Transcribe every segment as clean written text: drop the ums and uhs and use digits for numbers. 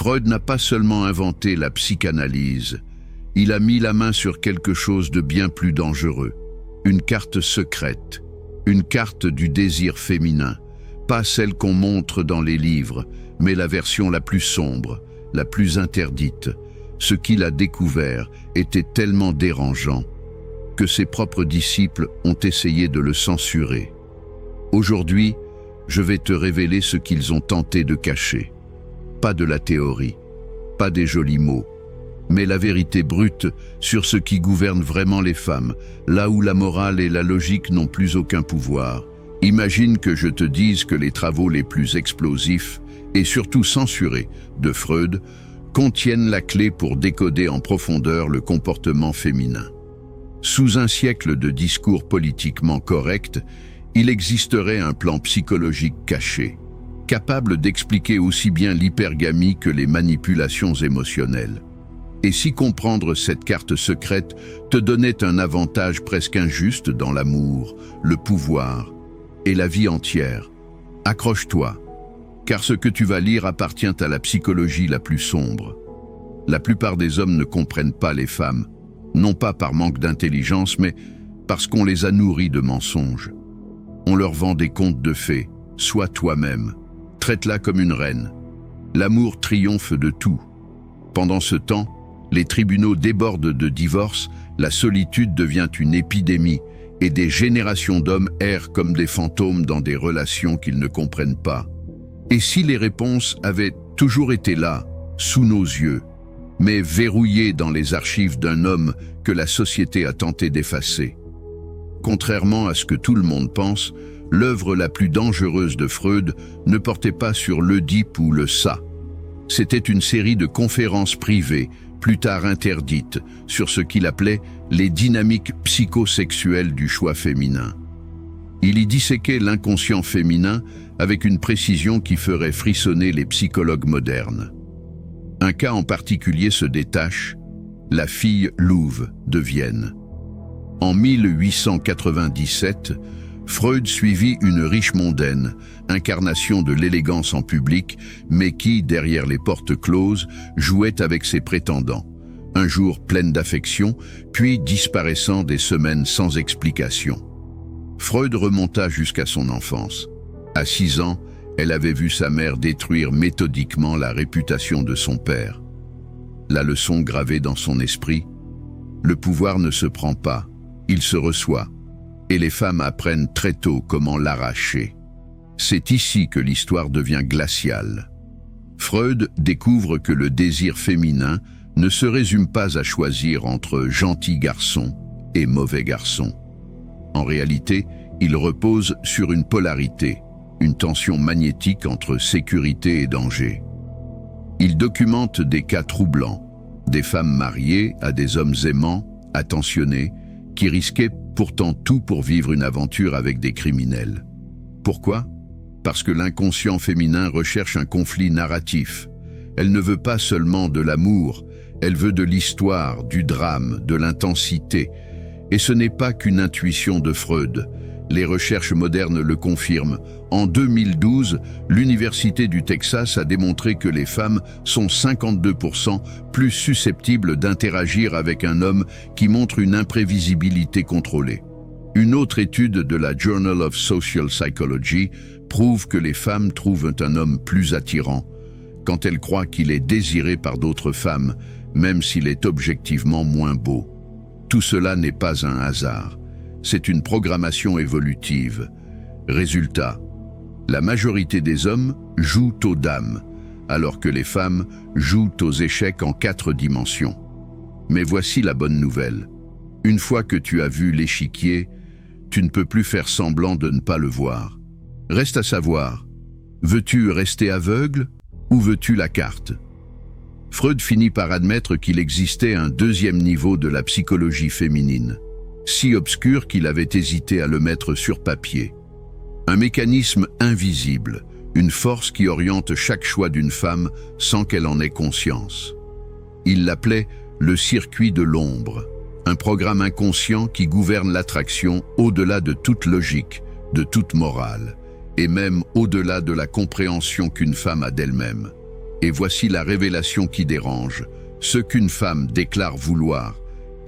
Freud n'a pas seulement inventé la psychanalyse, il a mis la main sur quelque chose de bien plus dangereux. Une carte secrète, une carte du désir féminin, pas celle qu'on montre dans les livres, mais la version la plus sombre, la plus interdite. Ce qu'il a découvert était tellement dérangeant que ses propres disciples ont essayé de le censurer. Aujourd'hui, je vais te révéler ce qu'ils ont tenté de cacher. Pas de la théorie, pas des jolis mots, mais la vérité brute sur ce qui gouverne vraiment les femmes, là où la morale et la logique n'ont plus aucun pouvoir. Imagine que je te dise que les travaux les plus explosifs, et surtout censurés, de Freud, contiennent la clé pour décoder en profondeur le comportement féminin. Sous un siècle de discours politiquement corrects, il existerait un plan psychologique caché, capable d'expliquer aussi bien l'hypergamie que les manipulations émotionnelles. Et si comprendre cette carte secrète te donnait un avantage presque injuste dans l'amour, le pouvoir et la vie entière, accroche-toi, car ce que tu vas lire appartient à la psychologie la plus sombre. La plupart des hommes ne comprennent pas les femmes, non pas par manque d'intelligence, mais parce qu'on les a nourris de mensonges. On leur vend des contes de fées, sois toi-même, traite-la comme une reine. L'amour triomphe de tout. Pendant ce temps, les tribunaux débordent de divorces, la solitude devient une épidémie, et des générations d'hommes errent comme des fantômes dans des relations qu'ils ne comprennent pas. Et si les réponses avaient toujours été là, sous nos yeux, mais verrouillées dans les archives d'un homme que la société a tenté d'effacer? Contrairement à ce que tout le monde pense, l'œuvre la plus dangereuse de Freud ne portait pas sur l'Oedipe ou le ça. C'était une série de conférences privées, plus tard interdites, sur ce qu'il appelait les dynamiques psychosexuelles du choix féminin. Il y disséquait l'inconscient féminin avec une précision qui ferait frissonner les psychologues modernes. Un cas en particulier se détache, la fille louve de Vienne. En 1897, Freud suivit une riche mondaine, incarnation de l'élégance en public, mais qui, derrière les portes closes, jouait avec ses prétendants. Un jour pleine d'affection, puis disparaissant des semaines sans explication. Freud remonta jusqu'à son enfance. À 6 ans, elle avait vu sa mère détruire méthodiquement la réputation de son père. La leçon gravée dans son esprit: le pouvoir ne se prend pas, il se reçoit. Et les femmes apprennent très tôt comment l'arracher. C'est ici que l'histoire devient glaciale. Freud découvre que le désir féminin ne se résume pas à choisir entre gentil garçon et mauvais garçon. En réalité, il repose sur une polarité, une tension magnétique entre sécurité et danger. Il documente des cas troublants, des femmes mariées à des hommes aimants, attentionnés, qui risquaient pourtant tout pour vivre une aventure avec des criminels. Pourquoi? Parce que l'inconscient féminin recherche un conflit narratif. Elle ne veut pas seulement de l'amour, elle veut de l'histoire, du drame, de l'intensité. Et ce n'est pas qu'une intuition de Freud. Les recherches modernes le confirment. En 2012, l'Université du Texas a démontré que les femmes sont 52% plus susceptibles d'interagir avec un homme qui montre une imprévisibilité contrôlée. Une autre étude de la Journal of Social Psychology prouve que les femmes trouvent un homme plus attirant quand elles croient qu'il est désiré par d'autres femmes, même s'il est objectivement moins beau. Tout cela n'est pas un hasard. C'est une programmation évolutive. Résultat, la majorité des hommes jouent aux dames, alors que les femmes jouent aux échecs en 4 dimensions. Mais voici la bonne nouvelle. Une fois que tu as vu l'échiquier, tu ne peux plus faire semblant de ne pas le voir. Reste à savoir, veux-tu rester aveugle ou veux-tu la carte? Freud finit par admettre qu'il existait un deuxième niveau de la psychologie féminine, si obscur qu'il avait hésité à le mettre sur papier. Un mécanisme invisible, une force qui oriente chaque choix d'une femme sans qu'elle en ait conscience. Il l'appelait le circuit de l'ombre, un programme inconscient qui gouverne l'attraction au-delà de toute logique, de toute morale, et même au-delà de la compréhension qu'une femme a d'elle-même. Et voici la révélation qui dérange. Ce qu'une femme déclare vouloir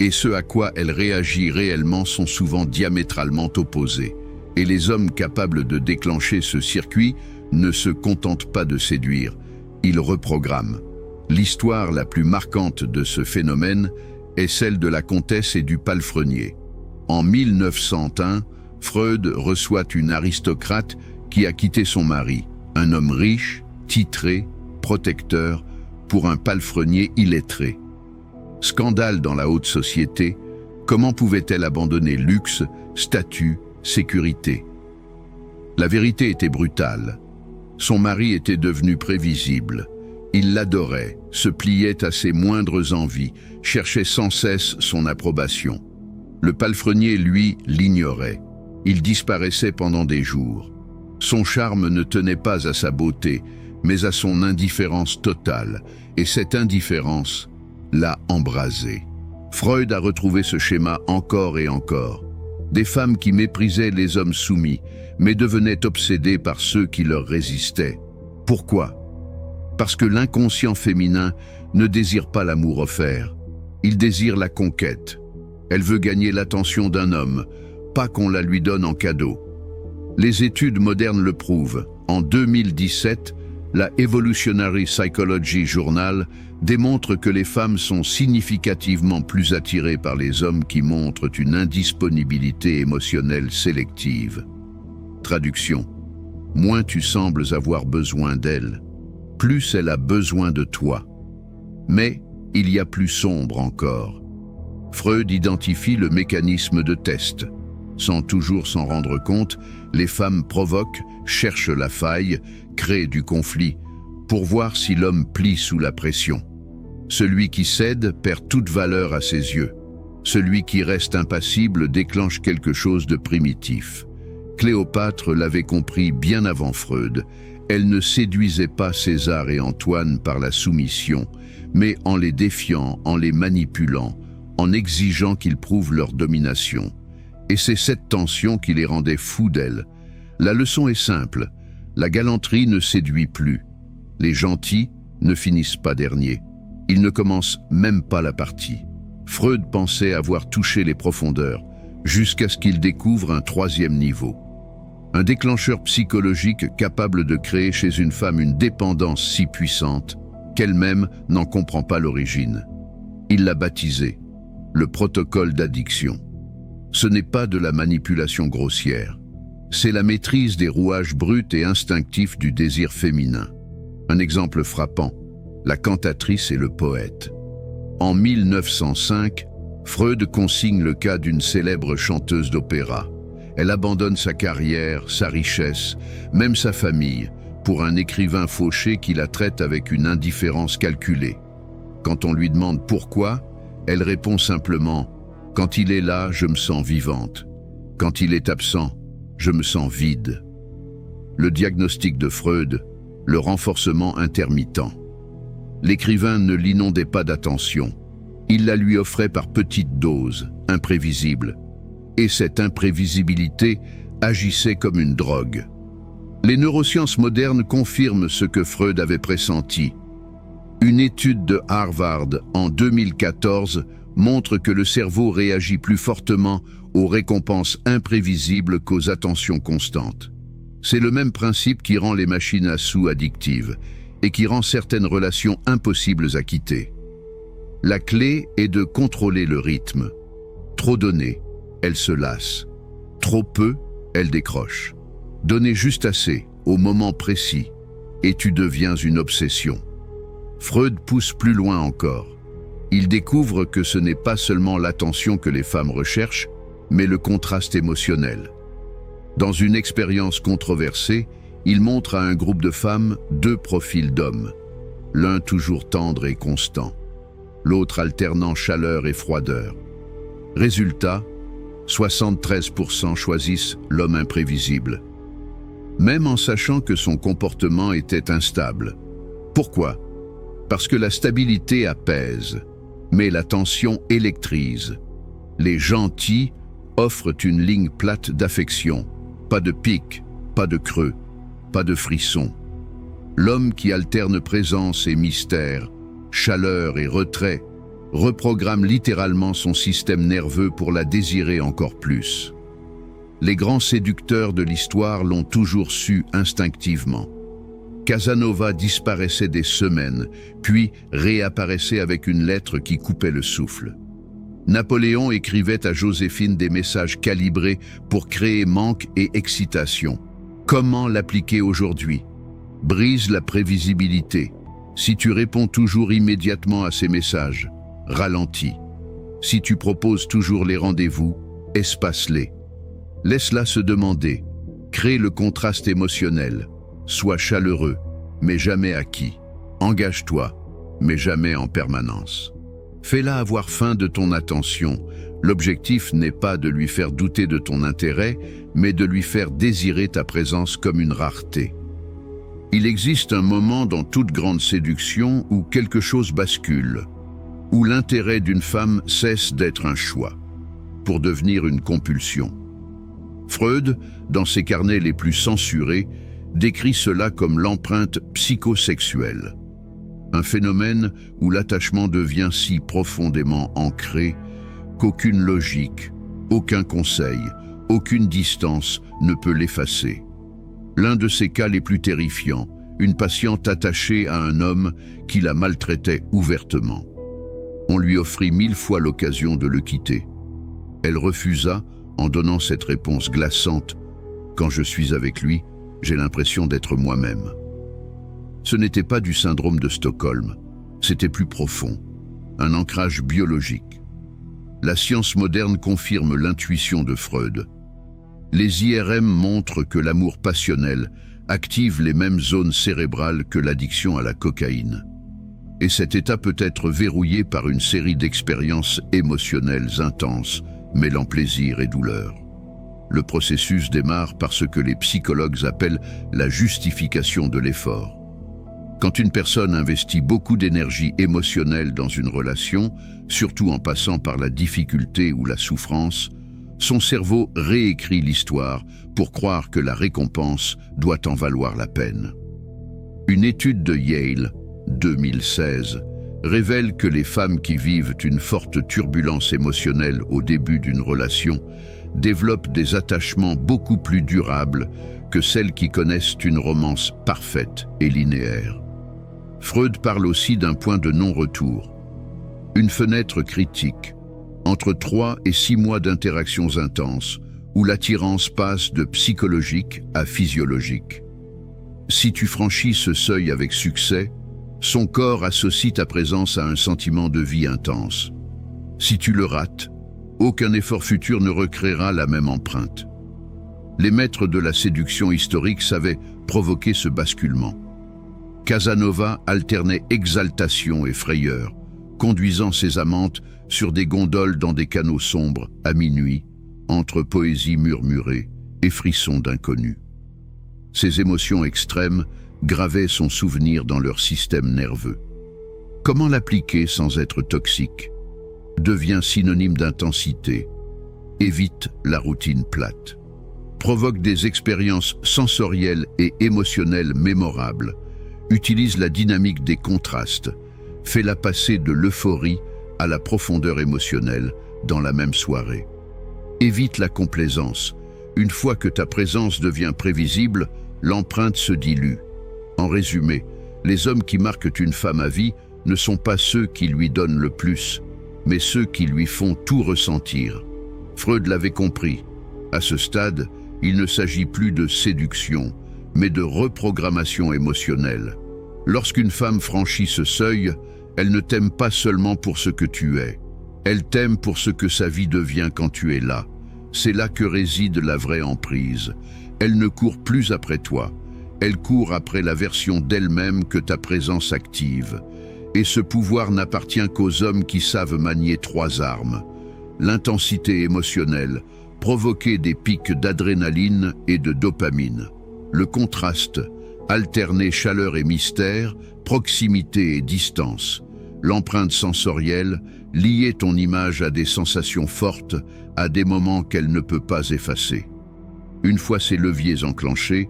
et ce à quoi elle réagit réellement sont souvent diamétralement opposés. Et les hommes capables de déclencher ce circuit ne se contentent pas de séduire, ils reprogramment. L'histoire la plus marquante de ce phénomène est celle de la comtesse et du palefrenier. En 1901, Freud reçoit une aristocrate qui a quitté son mari, un homme riche, titré, protecteur, pour un palefrenier illettré. Scandale dans la haute société, comment pouvait-elle abandonner luxe, statut, sécurité? La vérité était brutale. Son mari était devenu prévisible. Il l'adorait, se pliait à ses moindres envies, cherchait sans cesse son approbation. Le palefrenier, lui, l'ignorait. Il disparaissait pendant des jours. Son charme ne tenait pas à sa beauté, mais à son indifférence totale, et cette indifférence l'a embrasé. Freud a retrouvé ce schéma encore et encore. Des femmes qui méprisaient les hommes soumis, mais devenaient obsédées par ceux qui leur résistaient. Pourquoi? Parce que l'inconscient féminin ne désire pas l'amour offert. Il désire la conquête. Elle veut gagner l'attention d'un homme, pas qu'on la lui donne en cadeau. Les études modernes le prouvent. En 2017, la Evolutionary Psychology Journal démontre que les femmes sont significativement plus attirées par les hommes qui montrent une indisponibilité émotionnelle sélective. Traduction. Moins tu sembles avoir besoin d'elle, plus elle a besoin de toi. Mais il y a plus sombre encore. Freud identifie le mécanisme de test. Sans toujours s'en rendre compte, les femmes provoquent, cherchent la faille, créent du conflit, pour voir si l'homme plie sous la pression. Celui qui cède perd toute valeur à ses yeux. Celui qui reste impassible déclenche quelque chose de primitif. Cléopâtre l'avait compris bien avant Freud. Elle ne séduisait pas César et Antoine par la soumission, mais en les défiant, en les manipulant, en exigeant qu'ils prouvent leur domination. Et c'est cette tension qui les rendait fous d'elle. La leçon est simple, la galanterie ne séduit plus. Les gentils ne finissent pas derniers. Ils ne commencent même pas la partie. Freud pensait avoir touché les profondeurs, jusqu'à ce qu'il découvre un troisième niveau. Un déclencheur psychologique capable de créer chez une femme une dépendance si puissante qu'elle-même n'en comprend pas l'origine. Il l'a baptisé le protocole d'addiction. Ce n'est pas de la manipulation grossière. C'est la maîtrise des rouages bruts et instinctifs du désir féminin. Un exemple frappant, la cantatrice et le poète. En 1905, Freud consigne le cas d'une célèbre chanteuse d'opéra. Elle abandonne sa carrière, sa richesse, même sa famille, pour un écrivain fauché qui la traite avec une indifférence calculée. Quand on lui demande pourquoi, elle répond simplement « Quand il est là, je me sens vivante. Quand il est absent, je me sens vide. » Le diagnostic de Freud, le renforcement intermittent. L'écrivain ne l'inondait pas d'attention. Il la lui offrait par petites doses, imprévisibles. Et cette imprévisibilité agissait comme une drogue. Les neurosciences modernes confirment ce que Freud avait pressenti. Une étude de Harvard en 2014 montre que le cerveau réagit plus fortement aux récompenses imprévisibles qu'aux attentions constantes. C'est le même principe qui rend les machines à sous addictives et qui rend certaines relations impossibles à quitter. La clé est de contrôler le rythme. Trop donner, elle se lasse. Trop peu, elle décroche. Donner juste assez, au moment précis, et tu deviens une obsession. Freud pousse plus loin encore. Il découvre que ce n'est pas seulement l'attention que les femmes recherchent, mais le contraste émotionnel. Dans une expérience controversée, il montre à un groupe de femmes deux profils d'hommes, l'un toujours tendre et constant, l'autre alternant chaleur et froideur. Résultat, 73% choisissent l'homme imprévisible, même en sachant que son comportement était instable. Pourquoi? Parce que la stabilité apaise, mais la tension électrise. Les gentils offrent une ligne plate d'affection, pas de pic, pas de creux, pas de frisson. L'homme qui alterne présence et mystère, chaleur et retrait, reprogramme littéralement son système nerveux pour la désirer encore plus. Les grands séducteurs de l'histoire l'ont toujours su instinctivement. Casanova disparaissait des semaines, puis réapparaissait avec une lettre qui coupait le souffle. Napoléon écrivait à Joséphine des messages calibrés pour créer manque et excitation. Comment l'appliquer aujourd'hui? Brise la prévisibilité. Si tu réponds toujours immédiatement à ces messages, ralentis. Si tu proposes toujours les rendez-vous, espace-les. Laisse-la se demander. Crée le contraste émotionnel. Sois chaleureux, mais jamais acquis. Engage-toi, mais jamais en permanence. Fais-la avoir faim de ton attention. L'objectif n'est pas de lui faire douter de ton intérêt, mais de lui faire désirer ta présence comme une rareté. Il existe un moment dans toute grande séduction où quelque chose bascule, où l'intérêt d'une femme cesse d'être un choix, pour devenir une compulsion. Freud, dans ses carnets les plus censurés, décrit cela comme l'empreinte psychosexuelle, un phénomène où l'attachement devient si profondément ancré qu'aucune logique, aucun conseil, aucune distance ne peut l'effacer. L'un de ces cas les plus terrifiants, une patiente attachée à un homme qui la maltraitait ouvertement. On lui offrit 1000 fois l'occasion de le quitter. Elle refusa en donnant cette réponse glaçante « Quand je suis avec lui, j'ai l'impression d'être moi-même ». Ce n'était pas du syndrome de Stockholm, c'était plus profond, un ancrage biologique. La science moderne confirme l'intuition de Freud. Les IRM montrent que l'amour passionnel active les mêmes zones cérébrales que l'addiction à la cocaïne. Et cet état peut être verrouillé par une série d'expériences émotionnelles intenses, mêlant plaisir et douleur. Le processus démarre par ce que les psychologues appellent la justification de l'effort. Quand une personne investit beaucoup d'énergie émotionnelle dans une relation, surtout en passant par la difficulté ou la souffrance, son cerveau réécrit l'histoire pour croire que la récompense doit en valoir la peine. Une étude de Yale, 2016, révèle que les femmes qui vivent une forte turbulence émotionnelle au début d'une relation développent des attachements beaucoup plus durables que celles qui connaissent une romance parfaite et linéaire. Freud parle aussi d'un point de non-retour, une fenêtre critique, entre 3 et 6 mois d'interactions intenses, où l'attirance passe de psychologique à physiologique. Si tu franchis ce seuil avec succès, son corps associe ta présence à un sentiment de vie intense. Si tu le rates, aucun effort futur ne recréera la même empreinte. Les maîtres de la séduction historique savaient provoquer ce basculement. Casanova alternait exaltation et frayeur, conduisant ses amantes sur des gondoles dans des canaux sombres à minuit, entre poésie murmurée et frissons d'inconnus. Ces émotions extrêmes gravaient son souvenir dans leur système nerveux. Comment l'appliquer sans être toxique? Devient synonyme d'intensité. Évite la routine plate. Provoque des expériences sensorielles et émotionnelles mémorables. Utilise la dynamique des contrastes. Fais-la passer de l'euphorie à la profondeur émotionnelle dans la même soirée. Évite la complaisance. Une fois que ta présence devient prévisible, l'empreinte se dilue. En résumé, les hommes qui marquent une femme à vie ne sont pas ceux qui lui donnent le plus, mais ceux qui lui font tout ressentir. Freud l'avait compris. À ce stade, il ne s'agit plus de séduction, mais de reprogrammation émotionnelle. Lorsqu'une femme franchit ce seuil, elle ne t'aime pas seulement pour ce que tu es. Elle t'aime pour ce que sa vie devient quand tu es là. C'est là que réside la vraie emprise. Elle ne court plus après toi. Elle court après la version d'elle-même que ta présence active. Et ce pouvoir n'appartient qu'aux hommes qui savent manier 3 armes. L'intensité émotionnelle, provoquer des pics d'adrénaline et de dopamine. Le contraste, alterner chaleur et mystère, proximité et distance. L'empreinte sensorielle, lier ton image à des sensations fortes, à des moments qu'elle ne peut pas effacer. Une fois ces leviers enclenchés,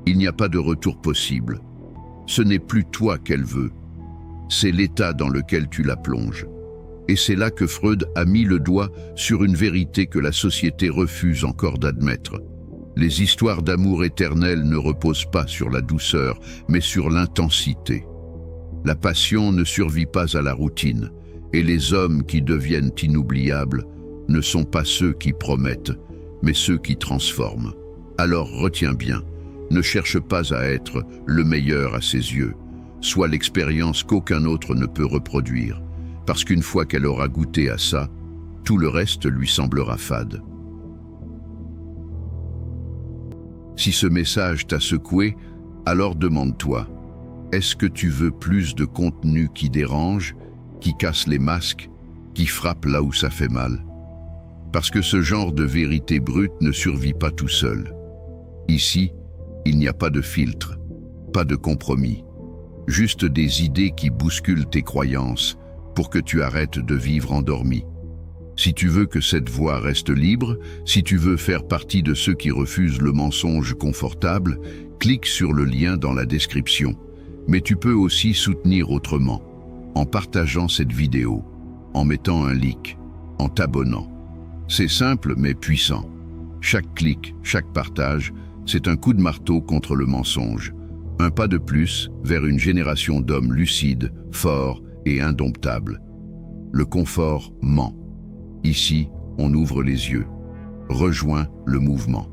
il n'y a pas de retour possible. Ce n'est plus toi qu'elle veut, c'est l'état dans lequel tu la plonges. Et c'est là que Freud a mis le doigt sur une vérité que la société refuse encore d'admettre. Les histoires d'amour éternel ne reposent pas sur la douceur, mais sur l'intensité. La passion ne survit pas à la routine, et les hommes qui deviennent inoubliables ne sont pas ceux qui promettent, mais ceux qui transforment. Alors retiens bien, ne cherche pas à être le meilleur à ses yeux, soit l'expérience qu'aucun autre ne peut reproduire, parce qu'une fois qu'elle aura goûté à ça, tout le reste lui semblera fade. Si ce message t'a secoué, alors demande-toi, est-ce que tu veux plus de contenu qui dérange, qui casse les masques, qui frappe là où ça fait mal? Parce que ce genre de vérité brute ne survit pas tout seul. Ici, il n'y a pas de filtre, pas de compromis, juste des idées qui bousculent tes croyances pour que tu arrêtes de vivre endormi. Si tu veux que cette voie reste libre, si tu veux faire partie de ceux qui refusent le mensonge confortable, clique sur le lien dans la description. Mais tu peux aussi soutenir autrement, en partageant cette vidéo, en mettant un like, en t'abonnant. C'est simple mais puissant. Chaque clic, chaque partage, c'est un coup de marteau contre le mensonge. Un pas de plus vers une génération d'hommes lucides, forts et indomptables. Le confort ment. Ici, on ouvre les yeux. Rejoins le mouvement.